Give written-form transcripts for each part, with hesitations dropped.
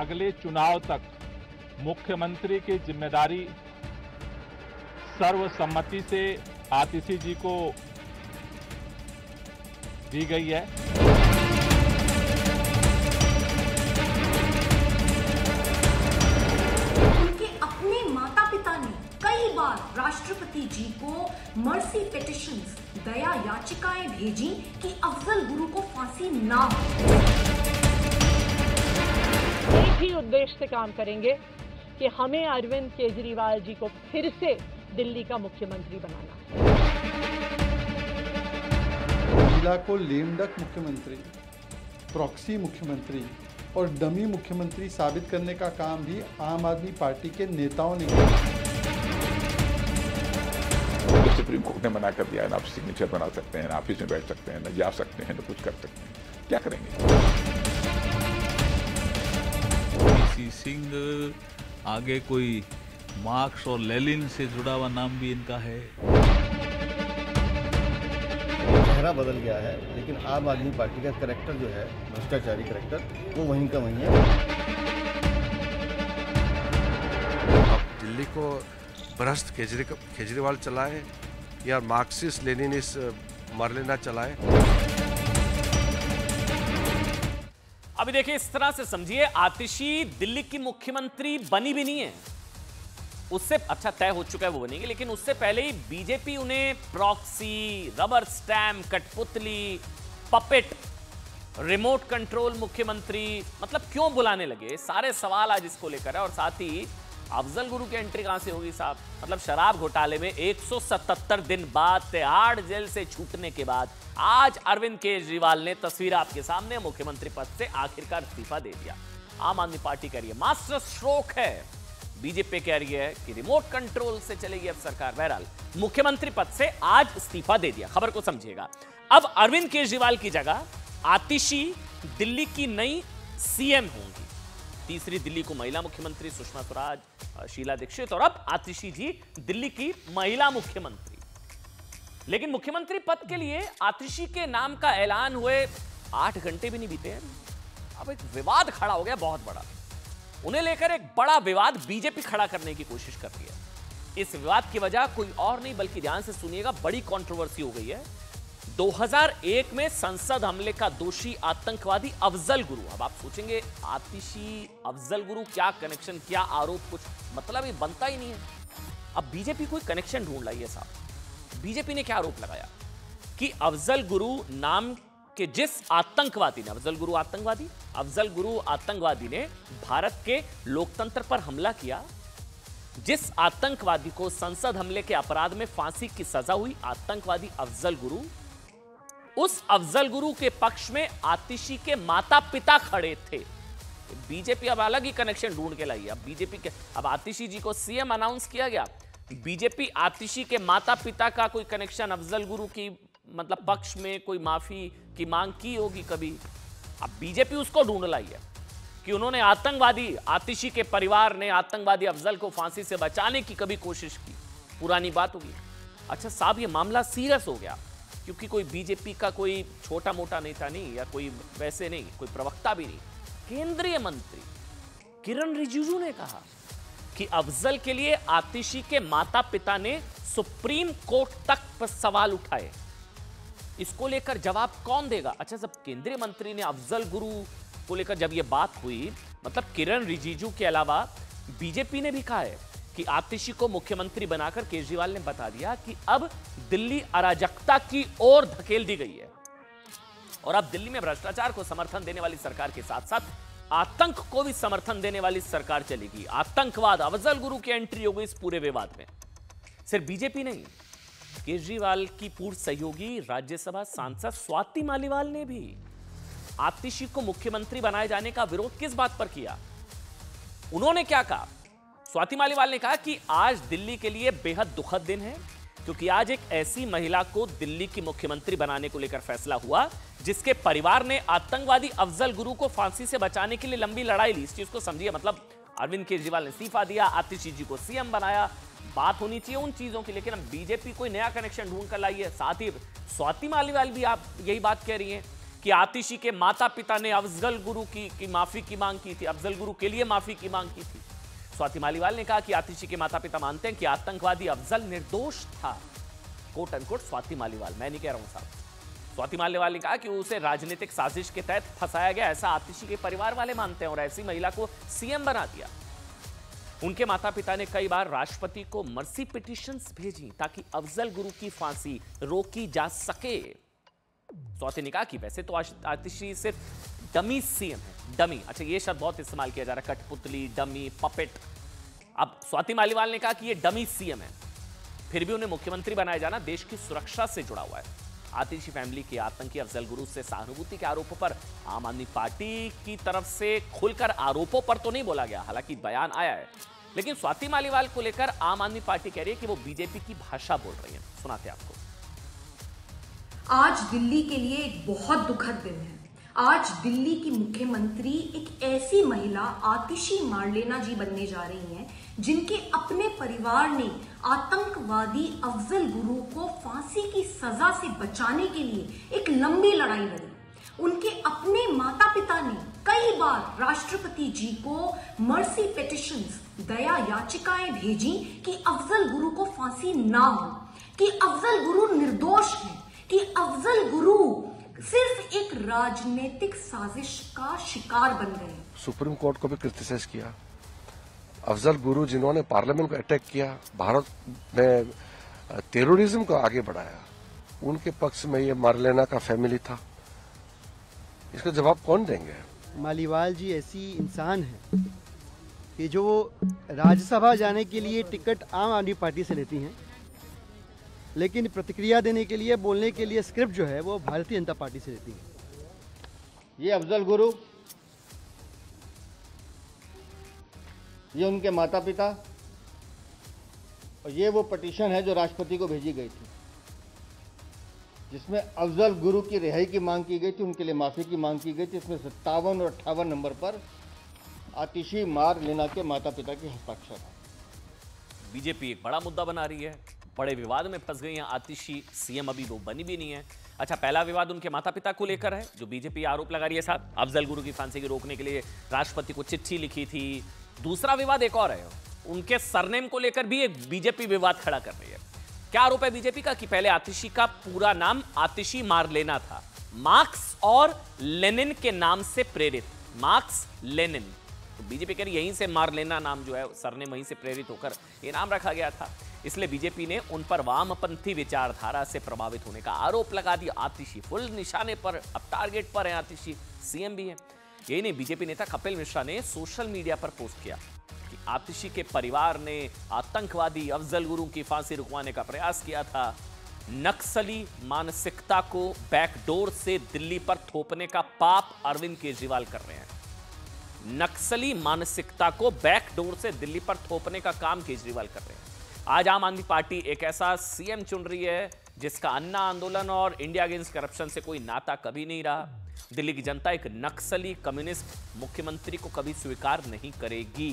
अगले चुनाव तक मुख्यमंत्री की जिम्मेदारी सर्वसम्मति से आतिशी जी को दी गई है। उनके अपने माता पिता ने कई बार राष्ट्रपति जी को मर्सी पिटिशंस, दया याचिकाएं भेजी कि अफजल गुरु को फांसी ना हो। एक ही उद्देश्य से काम करेंगे कि हमें अरविंद केजरीवाल जी को फिर से दिल्ली का मुख्यमंत्री बनाना। महिला को लेम डक मुख्यमंत्री, प्रॉक्सी मुख्यमंत्री और डमी मुख्यमंत्री साबित करने का काम भी आम आदमी पार्टी के नेताओं ने किया। सुप्रीम कोर्ट ने मना कर दिया है, ना आप सिग्नेचर बना सकते हैं, ना ऑफिस में बैठ सकते हैं, ना जा सकते हैं, ना कुछ कर सकते हैं। क्या करेंगे? सी सिंह आगे कोई मार्क्स और लेनिन से जुड़ा हुआ नाम भी इनका है। चेहरा बदल गया है, लेकिन आम आदमी पार्टी का करैक्टर जो है, भ्रष्टाचारी करैक्टर, वो वहीं का वहीं है। अब दिल्ली को भ्रष्ट केजरीवाल चलाए या मार्क्सिस्ट लेनिनिस्ट मरलेना चलाए। अभी देखिए, इस तरह से समझिए, आतिशी दिल्ली की मुख्यमंत्री बनी भी नहीं है। उससे अच्छा तय हो चुका है वो बनेगी, लेकिन उससे पहले ही बीजेपी उन्हें प्रॉक्सी, रबर स्टैम्प, कठपुतली, पपेट, रिमोट कंट्रोल मुख्यमंत्री मतलब क्यों बुलाने लगे, सारे सवाल आज इसको लेकर है। और साथ ही अफजल गुरु की एंट्री कहां से होगी साहब? मतलब शराब घोटाले में 177 दिन बाद तिहाड़ जेल से छूटने के बाद आज अरविंद केजरीवाल ने तस्वीर आपके सामने मुख्यमंत्री पद से आखिरकार इस्तीफा दे दिया। आम आदमी पार्टी कह रही है मास्टर स्ट्रोक है, बीजेपी कह रही है कि रिमोट कंट्रोल से चलेगी अब सरकार। बहरहाल मुख्यमंत्री पद से आज इस्तीफा दे दिया। खबर को समझिएगा। अब अरविंद केजरीवाल की जगह आतिशी दिल्ली की नई सीएम होंगी। तीसरी दिल्ली को महिला मुख्यमंत्री सुषमा स्वराज, शीला दीक्षित और अब आतिशी जी दिल्ली की महिला मुख्यमंत्री। लेकिन मुख्यमंत्री पद के लिए आतिशी के नाम का ऐलान हुए 8 घंटे भी नहीं बीते हैं, अब एक विवाद खड़ा हो गया बहुत बड़ा। उन्हें लेकर एक बड़ा विवाद बीजेपी खड़ा करने की कोशिश कर रही है। इस विवाद की वजह कोई और नहीं बल्कि, ध्यान से सुनिएगा, बड़ी कंट्रोवर्सी हो गई है। 2001 में संसद हमले का दोषी आतंकवादी अफजल गुरु। अब आप सोचेंगे आतिशी अफजल गुरु क्या कनेक्शन, क्या आरोप, कुछ मतलब ही बनता ही नहीं है। अब बीजेपी कोई कनेक्शन ढूंढ लाई है साहब। बीजेपी ने क्या आरोप लगाया कि अफजल गुरु नाम के जिस आतंकवादी ने, अफजल गुरु आतंकवादी ने भारत के लोकतंत्र पर हमला किया, जिस आतंकवादी को संसद हमले के अपराध में फांसी की सजा हुई, आतंकवादी अफजल गुरु, उस अफजल गुरु के पक्ष में आतिशी के माता पिता खड़े थे। बीजेपी अब अलग ही कनेक्शन ढूंढ के लाई है। अब बीजेपी के, अब आतिशी जी को सीएम अनाउंस किया गया, बीजेपी आतिशी के माता पिता का कोई कनेक्शन अफजल गुरु की मतलब पक्ष में कोई माफी की मांग की होगी कभी। अब बीजेपी उसको ढूंढ लाई है कि उन्होंने आतंकवादी आतिशी के परिवार ने आतंकवादी अफजल को फांसी से बचाने की कभी कोशिश की। पुरानी बात होगी। अच्छा साहब, ये मामला सीरियस हो गया क्योंकि कोई बीजेपी का कोई छोटा मोटा नेता नहीं या कोई वैसे नहीं, कोई प्रवक्ता भी नहीं, केंद्रीय मंत्री किरण रिजिजू ने कहा कि अफजल के लिए आतिशी के माता पिता ने सुप्रीम कोर्ट तक सवाल उठाए। इसको लेकर जवाब कौन देगा? अच्छा, जब केंद्रीय मंत्री ने अफजल गुरु को लेकर जब यह बात हुई, मतलब किरण रिजिजू के अलावा बीजेपी ने भी कहा है कि आतिशी को मुख्यमंत्री बनाकर केजरीवाल ने बता दिया कि अब दिल्ली अराजकता की ओर धकेल दी गई है और अब दिल्ली में भ्रष्टाचार को समर्थन देने वाली सरकार के साथ साथ आतंक को भी समर्थन देने वाली सरकार चलेगी। आतंकवाद, अफजल गुरु की एंट्री हो गई इस पूरे विवाद में। सिर्फ बीजेपी नहीं, केजरीवाल की पूर्व सहयोगी राज्यसभा सांसद स्वाति मालीवाल ने भी आतिशी को मुख्यमंत्री बनाए जाने का विरोध किस बात पर किया? उन्होंने क्या कहा? स्वाति मालीवाल ने कहा कि आज दिल्ली के लिए बेहद दुखद दिन है क्योंकि आज एक ऐसी महिला को दिल्ली की मुख्यमंत्री बनाने को लेकर फैसला हुआ जिसके परिवार ने आतंकवादी अफजल गुरु को फांसी से बचाने के लिए लंबी लड़ाई ली। इस चीज को समझिए, मतलब अरविंद केजरीवाल ने इस्तीफा दिया, आतिशी जी को सीएम बनाया, बात होनी चाहिए उन चीजों की, लेकिन अब बीजेपी कोई नया कनेक्शन ढूंढ कर लाई है। साथ ही स्वाति मालीवाल भी आप यही बात कह रही हैं कि आतिशी के माता पिता ने अफजल गुरु की माफी की मांग की थी, अफजल गुरु के लिए माफी की मांग की थी। स्वाति मालीवाल ने कहा कि आतिशी के माता पिता मानते हैं कि आतंकवादी अफजल निर्दोष था, कोट अनकोट स्वाति मालीवाल, मैं नहीं कह रहा हूं साहब। स्वाति मालीवाल ने कहा कि उसे राजनीतिक साजिश के तहत फंसाया गया, ऐसा आतिशी के परिवार वाले मानते हैं और ऐसी महिला को सीएम बना दिया। उनके माता पिता ने कई बार राष्ट्रपति को मर्सी पिटीशंस भेजी ताकि अफजल गुरु की फांसी रोकी जा सके। स्वाति ने कहा कि वैसे तो आतिशी सिर्फ डमी सीएम है, डमी, अच्छा ये शब्द बहुत इस्तेमाल किया जा रहा है, कठपुतली, डमी, पपेट। अब स्वाति मालीवाल ने कहा कि ये डमी सीएम है, फिर भी उन्हें मुख्यमंत्री बनाया जाना देश की सुरक्षा से जुड़ा हुआ है। आतिशी फैमिली के आतंकी अफजल गुरु से सहानुभूति के आरोपों पर आम आदमी पार्टी की तरफ से खुलकर आरोपों पर तो नहीं बोला गया, हालांकि बयान आया है, लेकिन स्वाति मालीवाल को लेकर आम आदमी पार्टी कह रही है कि वो बीजेपी की भाषा बोल रही है। सुनाते हैं आपको। आज दिल्ली के लिए एक बहुत दुखद दिन है। आज दिल्ली की मुख्यमंत्री एक ऐसी महिला आतिशी मारलेना जी बनने जा रही हैं, जिनके अपने परिवार ने आतंकवादी अफजल गुरु को फांसी की सजा से बचाने के लिए एक लंबी लड़ाई लड़ी। उनके अपने माता पिता ने कई बार राष्ट्रपति जी को मर्सी पिटीशंस, दया याचिकाएं भेजी कि अफजल गुरु को फांसी ना हो, कि अफजल गुरु निर्दोष है, कि अफजल गुरु सिर्फ एक राजनीतिक साजिश का शिकार बन गए। सुप्रीम कोर्ट को भी क्रिटिसाइज किया। अफजल गुरु जिन्होंने पार्लियामेंट को अटैक किया, भारत में टेररिज्म को आगे बढ़ाया, उनके पक्ष में ये मारलेना का फैमिली था। इसका जवाब कौन देंगे? मालीवाल जी ऐसी इंसान है कि जो राज्यसभा जाने के लिए टिकट आम आदमी पार्टी से लेती हैं, लेकिन प्रतिक्रिया देने के लिए, बोलने के लिए स्क्रिप्ट जो है वो भारतीय जनता पार्टी से लेती है। ये अफजल गुरु, ये उनके माता पिता, और ये वो पिटीशन है जो राष्ट्रपति को भेजी गई थी, जिसमें अफजल गुरु की रिहाई की मांग की गई थी, उनके लिए माफी की मांग की गई थी। इसमें 57 और 58 नंबर पर आतिशी मारलेना के माता पिता के हस्ताक्षर है। बीजेपी एक बड़ा मुद्दा बना रही है, बड़े विवाद में फंस गई हैं आतिशी, सीएम अभी वो बनी भी नहीं है। अच्छा, पहला विवाद उनके माता पिता को लेकर है, जो बीजेपी आरोप लगा रही है साथ, अफजल गुरु की फांसी की रोकने के लिए राष्ट्रपति को चिट्ठी लिखी थी। दूसरा विवाद एक और है, उनके सरनेम को लेकर भी एक बीजेपी विवाद खड़ा कर रही है। क्या आरोप है बीजेपी का कि पहले आतिशी का पूरा नाम आतिशी मारलेना था, मार्क्स और लेनिन के नाम से प्रेरित, मार्क्स लेनिन। तो बीजेपी कह रही यहीं से मारलेना नाम जो है, सरनेम वहीं से प्रेरित होकर ये नाम रखा गया था। इसलिए बीजेपी ने उन पर वामपंथी विचारधारा से प्रभावित होने का आरोप लगा दिया। आतिशी फुल निशाने पर, अब टारगेट पर है आतिशी, सीएम भी है। यही नहीं, बीजेपी नेता कपिल मिश्रा ने सोशल मीडिया पर पोस्ट किया कि आतिशी के परिवार ने आतंकवादी अफजल गुरु की फांसी रुकवाने का प्रयास किया था। नक्सली मानसिकता को बैकडोर से दिल्ली पर थोपने का पाप अरविंद केजरीवाल कर रहे हैं। नक्सली मानसिकता को बैकडोर से दिल्ली पर थोपने का काम केजरीवाल कर रहे हैं। आज आम आदमी पार्टी एक ऐसा सीएम चुन रही है जिसका अन्ना आंदोलन और इंडिया अगेंस्ट करप्शन से कोई नाता कभी नहीं रहा। दिल्ली की जनता एक नक्सली कम्युनिस्ट मुख्यमंत्री को कभी स्वीकार नहीं करेगी।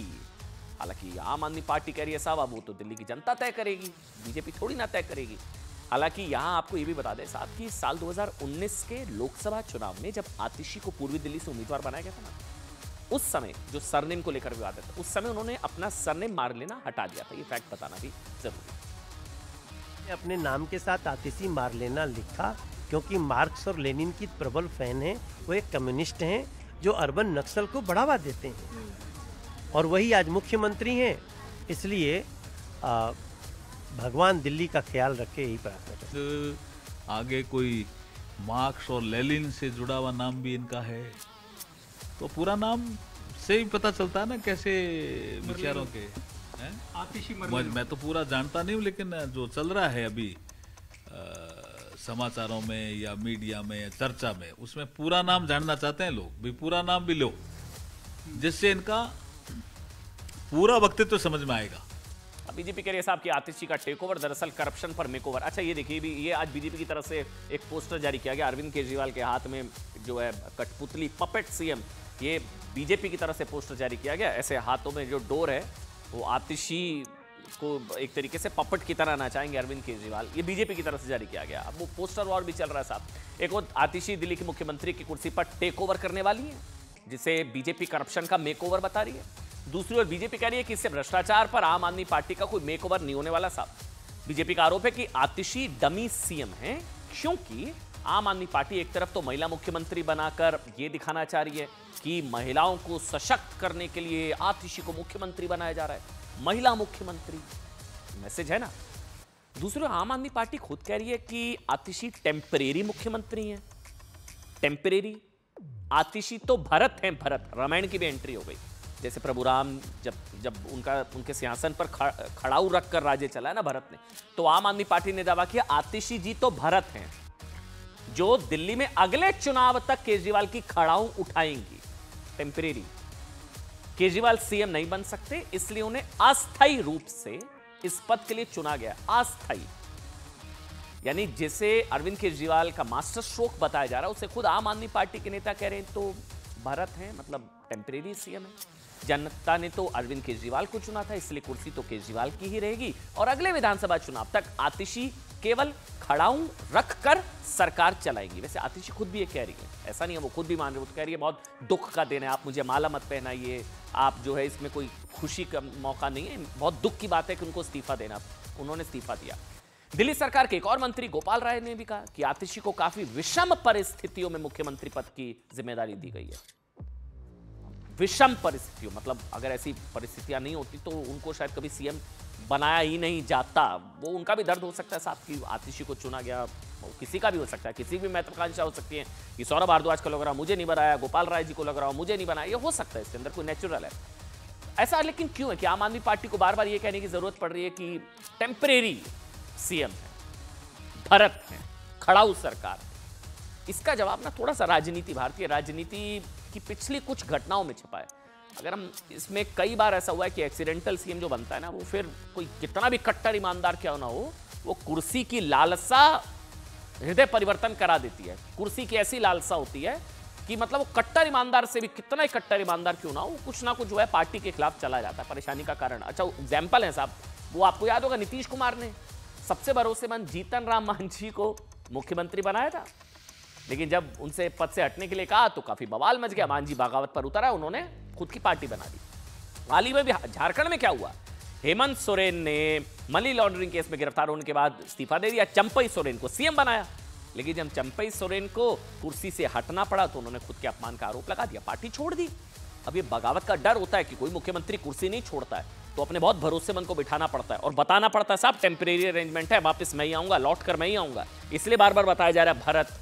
हालांकि आम आदमी पार्टी कह रही है साहब वो तो दिल्ली की जनता तय करेगी, बीजेपी थोड़ी ना तय करेगी। हालांकि यहां आपको यह भी बता दें साहब कि साल 2019 के लोकसभा चुनाव में जब आतिशी को पूर्वी दिल्ली से उम्मीदवार बनाया गया था ना, उस समय जो सरनेम को लेकर विवाद था, उस समय उन्होंने अपना सरनेम मारलेना हटा दिया था। ये फैक्ट बताना भी जरूरी है। अपने नाम के साथ आतिशी मारलेना लिखा क्योंकि मार्क्स और लेनिन की प्रबल फैन है। वो एक कम्युनिस्ट हैं जो अर्बन नक्सल को बढ़ावा देते हैं और वही आज मुख्यमंत्री हैं। इसलिए भगवान दिल्ली का ख्याल रखे, यही प्रार्थना करते। आगे कोई मार्क्स और लेनिन से जुड़ा हुआ नाम भी इनका है, तो पूरा नाम से ही पता चलता है ना कैसे विचारों के आतिशी। मैं तो पूरा जानता नहीं हूँ, लेकिन जो चल रहा है अभी समाचारों में या मीडिया में या चर्चा में, उसमें पूरा नाम जानना चाहते हैं लोग। भी पूरा नाम भी लो, जिससे इनका पूरा वक्तव्य तो समझ में आएगा। बीजेपी कह रही है साहब कि आतिशी का टेक ओवर दरअसल करप्शन पर मेकओवर। अच्छा ये देखिए, भी ये आज बीजेपी की तरफ से एक पोस्टर जारी किया गया, अरविंद केजरीवाल के हाथ में जो है कठपुतली पपेट सीएम, ये बीजेपी की तरफ से पोस्टर जारी किया गया। ऐसे हाथों में जो डोर है वो आतिशी को एक तरीके से पपट की तरह नचाएंगे अरविंद केजरीवाल, ये बीजेपी की तरफ से जारी किया गया। अब वो पोस्टर वॉर भी चल रहा है साहब। एक और आतिशी दिल्ली की मुख्यमंत्री की कुर्सी पर टेक ओवर करने वाली है, जिसे बीजेपी करप्शन का मेक ओवर बता रही है। दूसरी ओर बीजेपी कह रही है कि इससे भ्रष्टाचार पर आम आदमी पार्टी का कोई मेक ओवर नहीं होने वाला साहब। बीजेपी का आरोप है कि आतिशी डमी सीएम है, क्योंकि आम आदमी पार्टी एक तरफ तो महिला मुख्यमंत्री बनाकर यह दिखाना चाह रही है कि महिलाओं को सशक्त करने के लिए आतिशी को मुख्यमंत्री बनाया जा रहा है, महिला मुख्यमंत्री मैसेज है ना। दूसरी ओर आम आदमी पार्टी खुद कह रही है कि आतिशी टेम्परेरी मुख्यमंत्री है। टेम्परेरी, आतिशी तो भरत हैं, भरत, रामायण की भी एंट्री हो गई। जैसे प्रभु राम जब उनके सिंहासन पर खड़ाऊ रखकर राज्य चला ना भरत ने, तो आम आदमी पार्टी ने दावा किया आतिशी जी तो भरत हैं, जो दिल्ली में अगले चुनाव तक केजरीवाल की खड़ाऊ उठाएंगी। टेम्परेरी, केजरीवाल सीएम नहीं बन सकते, इसलिए उन्हें अस्थायी रूप से इस पद के लिए चुना गया। अस्थायी यानी जिसे अरविंद केजरीवाल का मास्टर स्ट्रोक बताया जा रहा है, उसे खुद आम आदमी पार्टी के नेता कह रहे हैं तो भरत हैं, मतलब टेम्परेरी सीएम है। जनता ने तो अरविंद केजरीवाल को चुना था, इसलिए कुर्सी तो केजरीवाल की ही रहेगी और अगले विधानसभा चुनाव तक आतिशी केवल खड़ाऊ रखकर सरकार चलाएंगी। वैसे आतिशी खुद भी ये कह रही है, ऐसा नहीं है वो खुद भी मान रही है, वो तो कह रही है बहुत दुख का दिन है, आप मुझे माला मत पहनाइए, आप जो है इसमें कोई खुशी का मौका नहीं है, बहुत दुख की बात है कि उनको इस्तीफा देना। उन्होंने इस्तीफा दिया। दिल्ली सरकार के एक और मंत्री गोपाल राय ने भी कहा कि आतिशी को काफी विषम परिस्थितियों में मुख्यमंत्री पद की जिम्मेदारी दी गई है। विषम परिस्थितियों मतलब अगर ऐसी परिस्थितियां नहीं होती तो उनको शायद कभी सीएम बनाया ही नहीं जाता। वो उनका भी दर्द हो सकता है साहब कि आतिशी को चुना गया, किसी का भी हो सकता है, किसी भी महत्वाकांक्षा हो सकती है कि सौरभ भारद्वाज को लग रहा मुझे नहीं बनाया, गोपाल राय जी को लग रहा मुझे नहीं बनाया, ये हो सकता है, इसके अंदर कोई नेचुरल है ऐसा। लेकिन क्यों है कि आम आदमी पार्टी को बार बार ये कहने की जरूरत पड़ रही है कि टेम्परेरी सीएम है, भरत है, खड़ाऊ सरकार। इसका जवाब ना थोड़ा सा राजनीति, भारतीय राजनीति की पिछली कुछ घटनाओं में छिपा है। अगर हम इसमें कई बार ऐसा हुआ है कि एक्सीडेंटल सीएम जो बनता है ना, वो फिर कोई कितना भी कट्टर ईमानदार क्यों ना हो, वो कुर्सी की लालसा हृदय परिवर्तन करा देती है। कुर्सी की ऐसी लालसा होती है कि मतलब वो कट्टर ईमानदार से भी कितना ही कट्टर ईमानदार क्यों ना हो, कुछ ना कुछ जो है पार्टी के खिलाफ चला जाता है, परेशानी का कारण। अच्छा एग्जाम्पल है साहब, वो आपको याद होगा नीतीश कुमार ने सबसे भरोसेमंद जीतन राम मांझी को मुख्यमंत्री बनाया था, लेकिन जब उनसे पद से हटने के लिए कहा तो काफी बवाल मच गया। मांझी बगावत पर उतरा, उन्होंने खुद की पार्टी बना दी। हाल ही में भी झारखंड में क्या हुआ, हेमंत सोरेन ने मनी लॉन्ड्रिंग केस में गिरफ्तार होने के बाद इस्तीफा दे दिया, चंपई सोरेन को सीएम बनाया। लेकिन जब चंपई सोरेन को कुर्सी से हटना पड़ा तो उन्होंने खुद के अपमान का आरोप लगा दिया, पार्टी छोड़ दी। अब ये बगावत का डर होता है कि कोई मुख्यमंत्री कुर्सी नहीं छोड़ता है तो अपने बहुत भरोसेमंद को बिठाना पड़ता है और बताना पड़ता है साहब टेम्परेरी अरेंजमेंट है, वापस मैं ही आऊंगा, लौट कर मैं ही आऊंगा। इसलिए बार बार बताया जा रहा है भरत,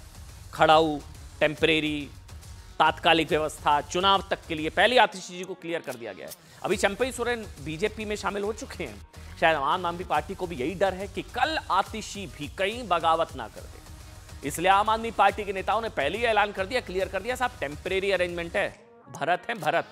खड़ाऊ, टेम्परेरी, तात्कालिक व्यवस्था, चुनाव तक के लिए। पहले आतिशी जी को क्लियर कर दिया गया है। अभी चंपई सोरेन बीजेपी में शामिल हो चुके हैं। शायद आम आदमी पार्टी को भी यही डर है कि कल आतिशी भी कहीं बगावत ना कर दे, इसलिए आम आदमी पार्टी के नेताओं ने पहले ही ऐलान कर दिया, क्लियर कर दिया साहब टेम्परेरी अरेंजमेंट है, भरत है भरत,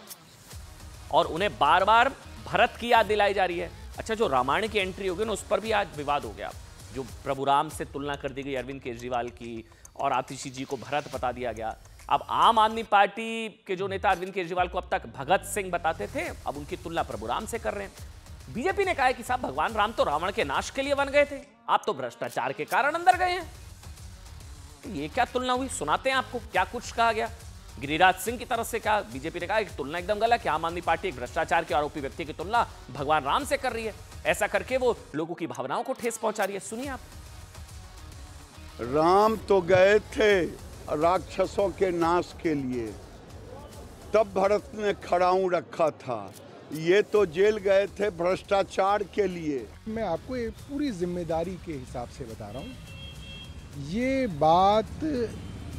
और उन्हें बार बार भरत की याद दिलाई जा रही है। अच्छा, जो रामायण की एंट्री होगी ना, उस पर भी आज विवाद हो गया। जो प्रभु राम से तुलना कर दी गई अरविंद केजरीवाल की और आतिशी जी को भरत बता दिया गया। अब आम आदमी पार्टी के जो नेता अरविंद केजरीवाल को अब तक भगत सिंह बताते थे, अब उनकी तुलना प्रभु राम से कर रहे हैं। बीजेपी ने कहा है कि साहब भगवान राम तो रावण के नाश के लिए बन गए थे, आप तो भ्रष्टाचार के कारण अंदर गए हैं। तो ये क्या तुलना हुई, सुनाते हैं आपको क्या कुछ कहा गया। गिरिराज सिंह की तरफ से कहा, बीजेपी ने कहा कि तुलना एकदम गलत है, आम आदमी पार्टी एक भ्रष्टाचार के आरोपी व्यक्ति की तुलना भगवान राम से कर रही है। ऐसा करके वो लोगों की भावनाओं को ठेस पहुंचा रही है। सुनिए आप। राम तो गए थे राक्षसों के नाश के लिए, तब भरत ने खड़ाऊ रखा था, ये तो जेल गए थे भ्रष्टाचार के लिए। मैं आपको एक पूरी जिम्मेदारी के हिसाब से बता रहा हूँ, ये बात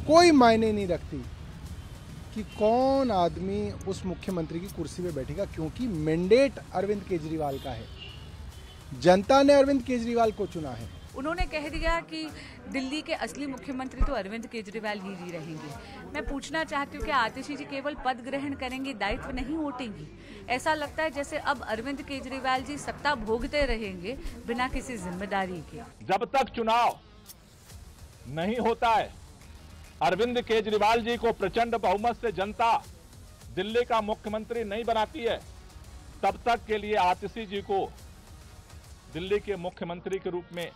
कोई मायने नहीं रखती कि कौन आदमी उस मुख्यमंत्री की कुर्सी पे बैठेगा, क्योंकि मैंडेट अरविंद केजरीवाल का है, जनता ने अरविंद केजरीवाल को चुना है। उन्होंने कह दिया कि दिल्ली के असली मुख्यमंत्री तो अरविंद केजरीवाल ही रहेंगे। मैं पूछना चाहती हूँ कि आतिशी जी केवल पद ग्रहण करेंगे, दायित्व नहीं ओटेंगी? ऐसा लगता है जैसे अब अरविंद केजरीवाल जी सत्ता भोगते रहेंगे बिना किसी जिम्मेदारी के। जब तक चुनाव नहीं होता है, अरविंद केजरीवाल जी को प्रचंड बहुमत से जनता दिल्ली का मुख्यमंत्री नहीं बनाती है, तब तक के लिए आतिशी जी को दिल्ली के मुख्यमंत्री के रूप में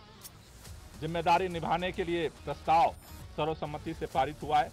जिम्मेदारी निभाने के लिए प्रस्ताव सर्वसम्मति से पारित हुआ है।